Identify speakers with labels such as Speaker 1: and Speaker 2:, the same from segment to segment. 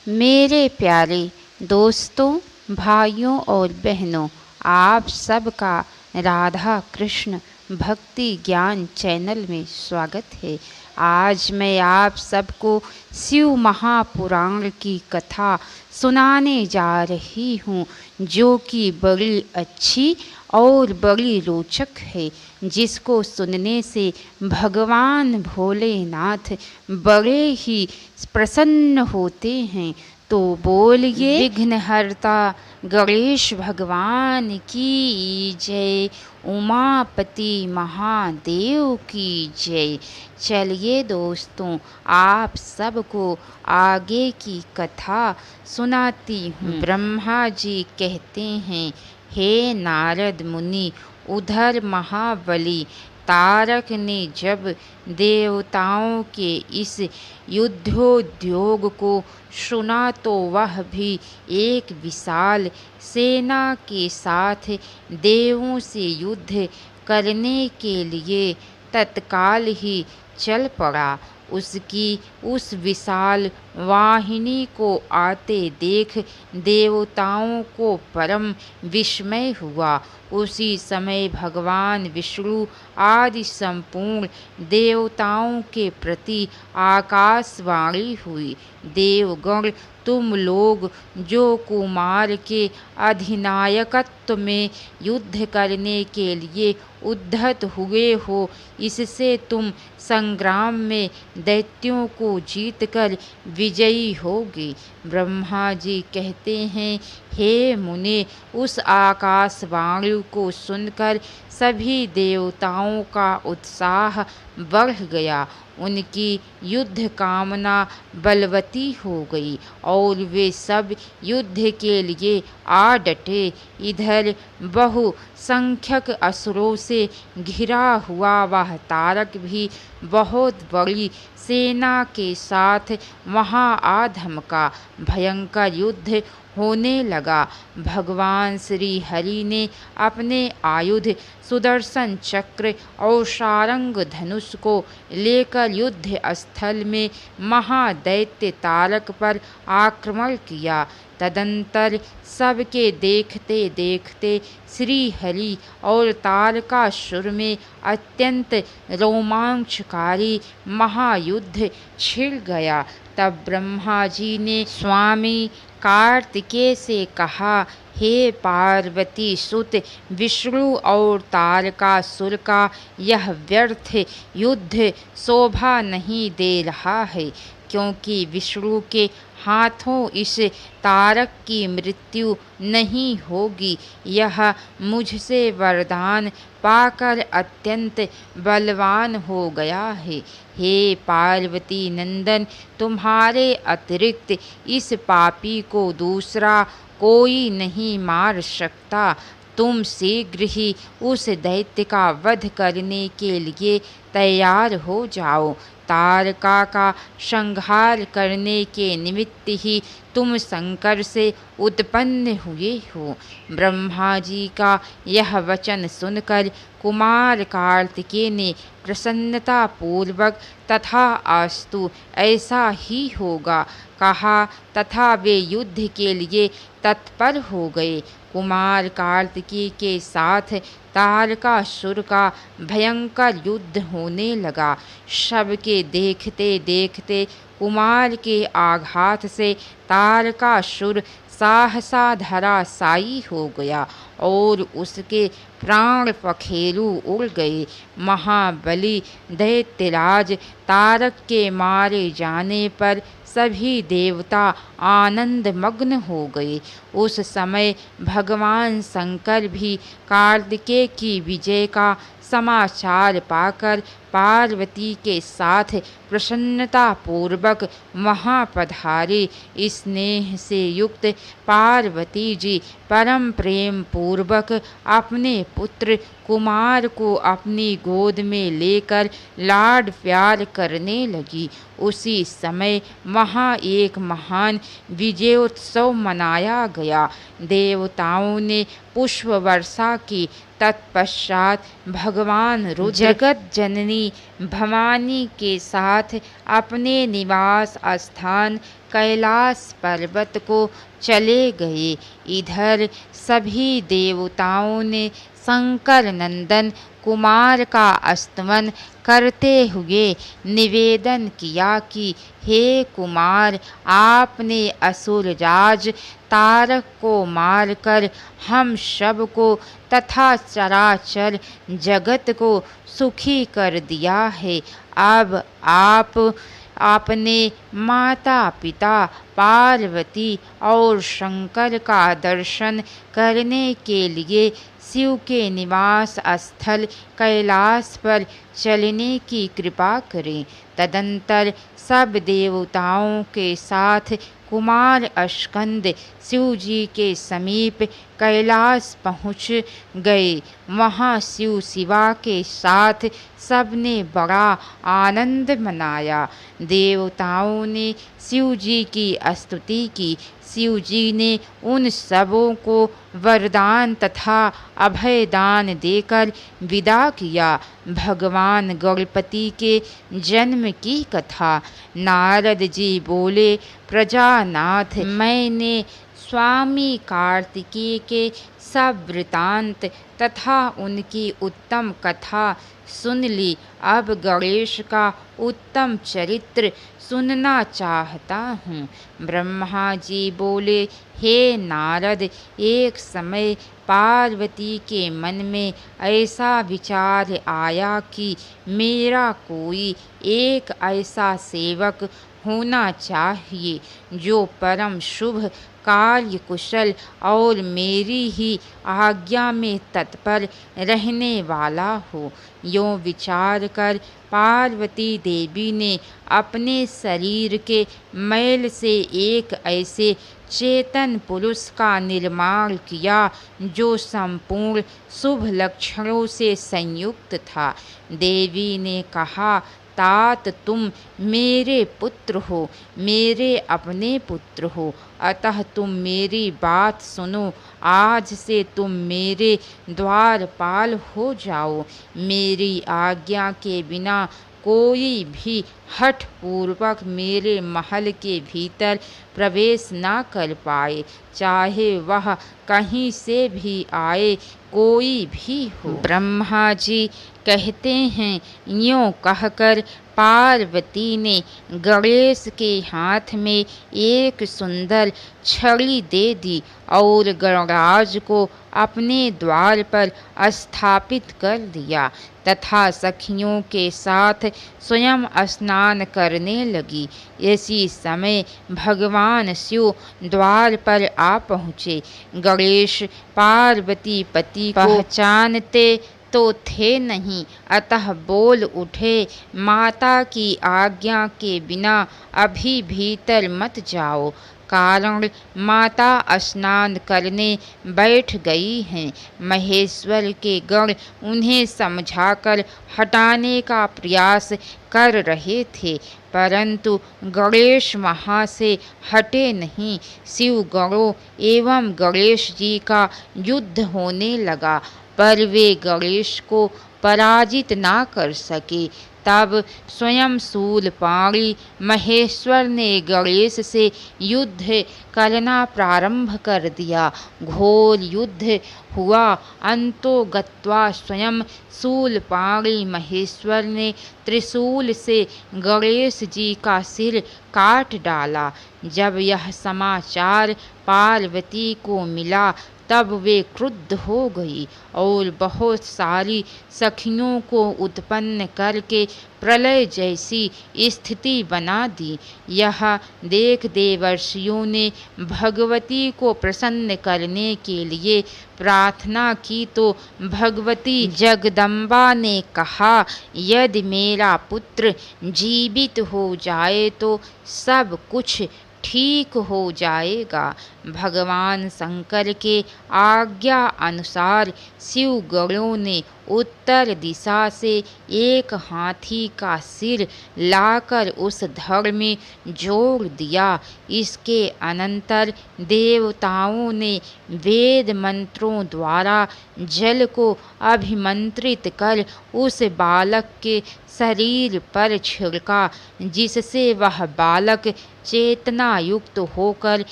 Speaker 1: मेरे प्यारे दोस्तों, भाइयों और बहनों, आप सबका राधा कृष्ण भक्ति ज्ञान चैनल में स्वागत है। आज मैं आप सबको शिव महापुराण की कथा सुनाने जा रही हूँ, जो कि बड़ी अच्छी और बड़ी रोचक है, जिसको सुनने से भगवान भोलेनाथ बड़े ही प्रसन्न होते हैं। तो बोलिए विघ्नहर्ता गणेश भगवान की जय, उमापति महादेव की जय। चलिए दोस्तों, आप सबको आगे की कथा सुनाती हूँ। ब्रह्मा जी कहते हैं, हे नारद मुनि, उधर महाबली तारक ने जब देवताओं के इस युद्धोद्योग को सुना तो वह भी एक विशाल सेना के साथ देवों से युद्ध करने के लिए तत्काल ही चल पड़ा। उसकी उस विशाल वाहिनी को आते देख देवताओं को परम विस्मय हुआ। उसी समय भगवान विष्णु आदि संपूर्ण देवताओं के प्रति आकाशवाणी हुई, देवगण, तुम लोग जो कुमार के अधिनायकत्व में युद्ध करने के लिए उद्धत हुए हो, इससे तुम संग्राम में दैत्यों को जीतकर विजयी होगे। ब्रह्मा जी कहते हैं, हे मुने, उस आकाशवाणी को सुनकर सभी देवताओं का उत्साह बढ़ गया। उनकी युद्ध कामना बलवती हो गई और वे सब युद्ध के लिए आ डटे। इधर बहुसंख्यक असुरों से घिरा हुआ वह तारक भी बहुत बड़ी सेना के साथ वहां आ धमका। भयंकर युद्ध होने लगा। भगवान श्री हरि ने अपने आयुध सुदर्शन चक्र और सारंग धनुष को लेकर युद्ध स्थल में महादैत्य तारक पर आक्रमण किया। तदंतर सबके देखते देखते श्री हरि और तारकासुर में अत्यंत रोमांचकारी महायुद्ध छिड़ गया। तब ब्रह्मा जी ने स्वामी कार्तिकेय से कहा, हे पार्वती सुत विष्णु और तारकासुर का यह व्यर्थ युद्ध शोभा नहीं दे रहा है, क्योंकि विष्णु के हाथों इस तारक की मृत्यु नहीं होगी। यह मुझसे वरदान पाकर अत्यंत बलवान हो गया है। हे पार्वती नंदन, तुम्हारे अतिरिक्त इस पापी को दूसरा कोई नहीं मार सकता। तुम शीघ्र ही उस दैत्य का वध करने के लिए तैयार हो जाओ। तारका का संहार करने के निमित्त ही तुम शंकर से उत्पन्न हुए हो। ब्रह्मा जी का यह वचन सुनकर कुमार कार्तिकेय ने प्रसन्नता पूर्वक तथा अस्तु ऐसा ही होगा कहा तथा वे युद्ध के लिए तत्पर हो गए। कुमार कार्तिकेय के साथ तारकासुर का भयंकर युद्ध होने लगा। सबके देखते देखते कुमार के आघात से तारकासुर सहसा धराशायी हो गया और उसके प्राण पखेरु उड़ गए। महाबली दैत्यराज तारक के मारे जाने पर सभी देवता आनंद मग्न हो गए। उस समय भगवान शंकर भी कार्तिकेय की विजय का समाचार पाकर पार्वती के साथ प्रसन्नता पूर्वक वहाँ पधारे। स्नेह से युक्त पार्वती जी परम प्रेम पूर्वक अपने पुत्र कुमार को अपनी गोद में लेकर लाड प्यार करने लगी। उसी समय वहाँ एक महान विजयोत्सव मनाया गया। देवताओं ने पुष्प वर्षा की। तत्पश्चात भगवान रुद्र जगत जननी भवानी के साथ अपने निवास स्थान कैलाश पर्वत को चले गए। इधर सभी देवताओं ने शंकर नंदन कुमार का स्तवन करते हुए निवेदन किया कि हे कुमार, आपने असुरराज तारक को मारकर हम सब को तथा चराचर जगत को सुखी कर दिया है। अब आप आपने माता पिता पार्वती और शंकर का दर्शन करने के लिए शिव के निवास स्थल कैलाश पर चलने की कृपा करें। तदंतर सब देवताओं के साथ कुमार स्कंद शिव जी के समीप कैलाश पहुँच गए। वहाँ शिव शिवा के साथ सबने बड़ा आनंद मनाया। देवताओं ने शिव जी की स्तुति की। शिव जी ने उन सबों को वरदान तथा अभयदान देकर विदा किया। भगवान गणपति के जन्म की कथा। नारद जी बोले, प्रजानाथ, मैंने स्वामी कार्तिकेय के सब वृतांत तथा उनकी उत्तम कथा सुन ली। अब गणेश का उत्तम चरित्र सुनना चाहता हूँ। ब्रह्मा जी बोले, हे नारद, एक समय पार्वती के मन में ऐसा विचार आया कि मेरा कोई एक ऐसा सेवक होना चाहिए जो परम शुभ कार्य कुशल और मेरी ही आज्ञा में तत्पर रहने वाला हो। यों विचार कर पार्वती देवी ने अपने शरीर के मैल से एक ऐसे चेतन पुरुष का निर्माण किया जो संपूर्ण शुभ लक्षणों से संयुक्त था। देवी ने कहा, तात, तुम मेरे पुत्र हो, मेरे अपने पुत्र हो, अतः तुम मेरी बात सुनो। आज से तुम मेरे द्वारपाल हो जाओ। मेरी आज्ञा के बिना कोई भी हठ पूर्वक मेरे महल के भीतर प्रवेश ना कर पाए, चाहे वह कहीं से भी आए, कोई भी हो। ब्रह्मा जी कहते हैं, यूँ कहकर पार्वती ने गणेश के हाथ में एक सुंदर छड़ी दे दी और गणराज को अपने द्वार पर स्थापित कर दिया तथा सखियों के साथ स्वयं स्नान करने लगी। इसी समय भगवान शिव द्वार पर आ पहुँचे। गणेश पार्वती पति को पहचानते तो थे नहीं, अतः बोल उठे, माता की आज्ञा के बिना अभी भीतर मत जाओ, कारण माता स्नान करने बैठ गई हैं। महेश्वर के गण उन्हें समझाकर हटाने का प्रयास कर रहे थे, परंतु गणेश वहाँ से हटे नहीं। शिव गणों एवं गणेश जी का युद्ध होने लगा, पर वे गणेश को पराजित ना कर सके। तब स्वयं शूलपाणी महेश्वर ने गणेश से युद्ध करना प्रारंभ कर दिया। घोर युद्ध हुआ। अंतो गत्वा स्वयं शूलपाणी महेश्वर ने त्रिशूल से गणेश जी का सिर काट डाला। जब यह समाचार पार्वती को मिला तब वे क्रुद्ध हो गई और बहुत सारी सखियों को उत्पन्न करके प्रलय जैसी स्थिति बना दी। यह देख देवर्षियों ने भगवती को प्रसन्न करने के लिए प्रार्थना की तो भगवती जगदम्बा ने कहा, यदि मेरा पुत्र जीवित हो जाए तो सब कुछ ठीक हो जाएगा। भगवान शंकर के आज्ञा अनुसार शिव गणों ने उत्तर दिशा से एक हाथी का सिर लाकर उस धड़ में जोड़ दिया। इसके अनंतर देवताओं ने वेद मंत्रों द्वारा जल को अभिमंत्रित कर उस बालक के शरीर पर छिड़का, जिससे वह बालक चेतना युक्त होकर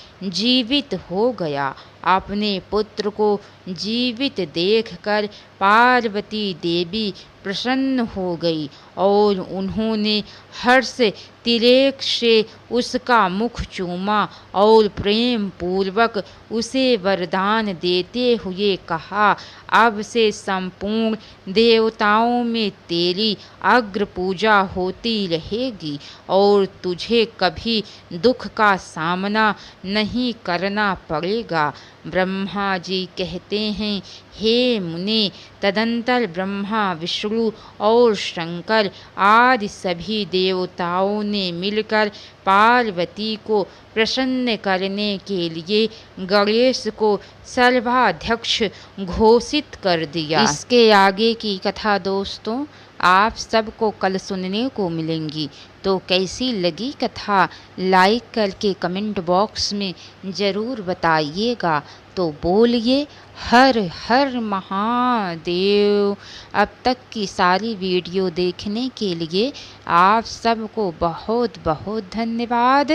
Speaker 1: जीवित हो गया। अपने पुत्र को जीवित देखकर पार्वती देवी प्रसन्न हो गई और उन्होंने हर्ष तिरेक से उसका मुख चूमा और प्रेम पूर्वक उसे वरदान देते हुए कहा, अब से संपूर्ण देवताओं में तेरी अग्र पूजा होती रहेगी और तुझे कभी दुख का सामना नहीं करना पड़ेगा। ब्रह्मा जी कहते हैं, हे मुने, तदंतर ब्रह्मा, विष्णु और शंकर आदि सभी देवताओं ने मिलकर पार्वती को प्रसन्न करने के लिए गणेश को सर्वाध्यक्ष घोषित कर दिया। इसके आगे की कथा दोस्तों आप सबको कल सुनने को मिलेंगी। तो कैसी लगी कथा लाइक करके कमेंट बॉक्स में ज़रूर बताइएगा। तो बोलिए हर हर महादेव। अब तक की सारी वीडियो देखने के लिए आप सबको बहुत बहुत धन्यवाद।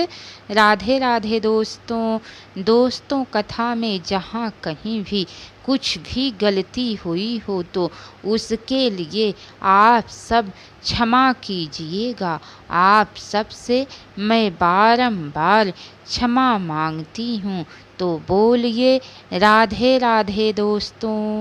Speaker 1: राधे राधे दोस्तों कथा में जहाँ कहीं भी कुछ भी गलती हुई हो तो उसके लिए आप सब क्षमा कीजिएगा। आप सबसे मैं बारंबार क्षमा मांगती हूँ। तो बोलिए राधे राधे दोस्तों।